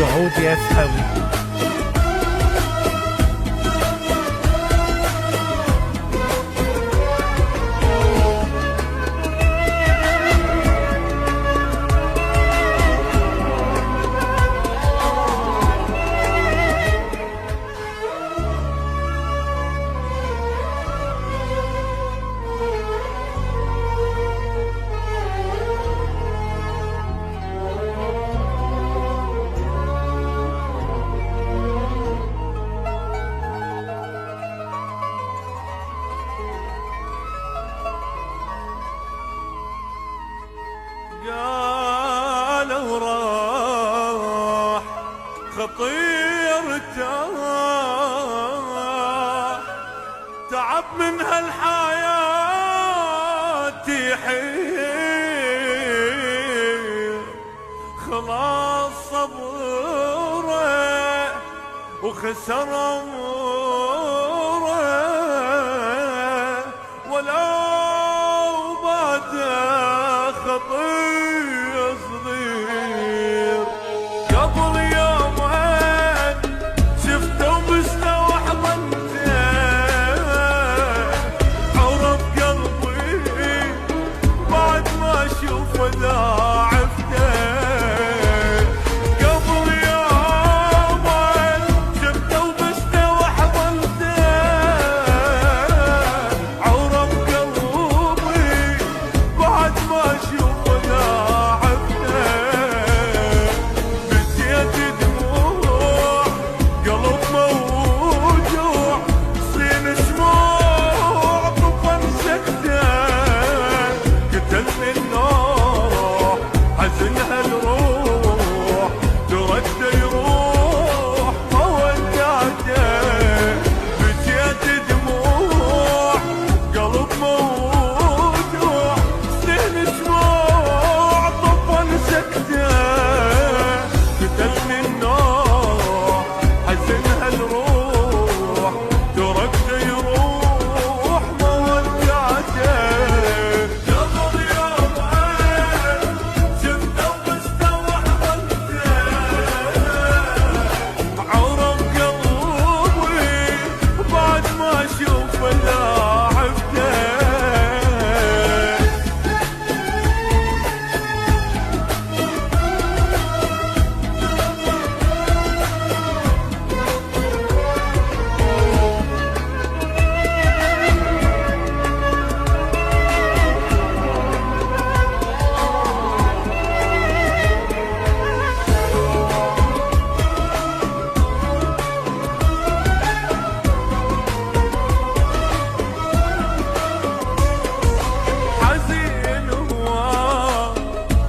سعودي أفهم. قالوا راح خطير تعب من هالحياة يحير، خلاص صبره وخسر امره ولو بعد خطير صغير. قبل يومين شفته وبسته وحضنته، عرف قلبي بعد ما اشوفه ضاعفته. قبل يومين شفته وبسته وحضنته، عرف قلبي بعد ما اشوفه ضاعفته. بكيت دموع قلب موجوع، سنين شموع طفن سكته. قتلني النار حزن هالروح، ترد يروح ما ودعته. بكيت دموع قلب موجوع، سنين شموع طفن سكته. قتلني النار حزن هالروح، ترد يروح ما ودعته. قبل يومين شفته وبسته وحضنته، عرف قلبي بعد ما اشوفه ضاعفته. حزين هو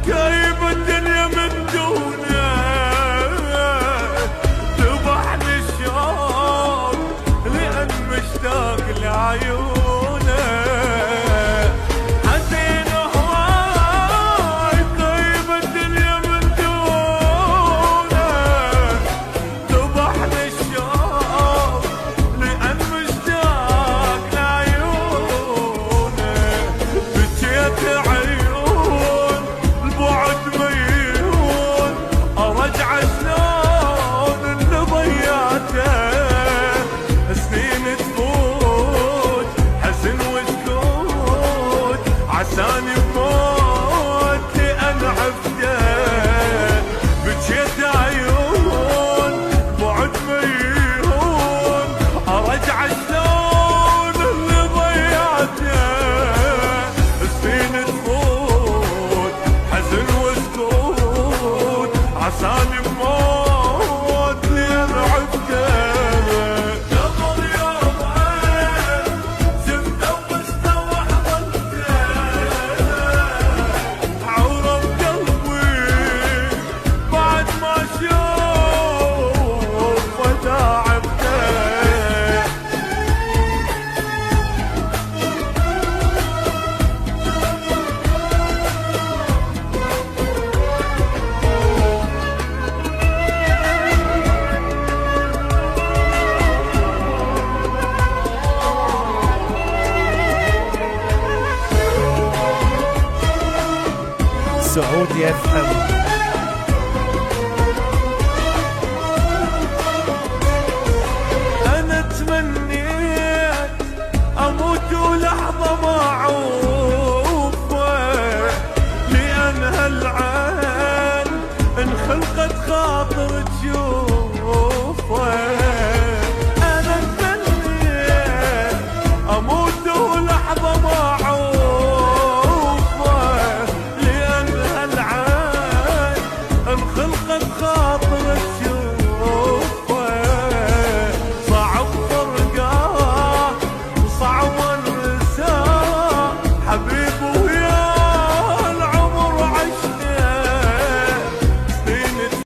جايب الدنيا من دونه، ذبحني الشوق لأن مشتاق لعيونه. حزين هو جايب الدنيا من دونه، ذبحني الشوق لأن مشتاق لعيونه. بكيت عيون البعد ميون، ارجع شلون اللي ضيعته. سنين تفوت حزن وسكوت، عساني بموتي انا عفته. بكيت عيون بعد ميون، ارجع شلون اللي ضيعته. سنين تفوت حزن وسكوت، عساني بموت لين عفته. قبل يومين شفته وبسته وحضنته، عرف قلبي بعد ما اشوفه ضاعفته. سعودي أفهم.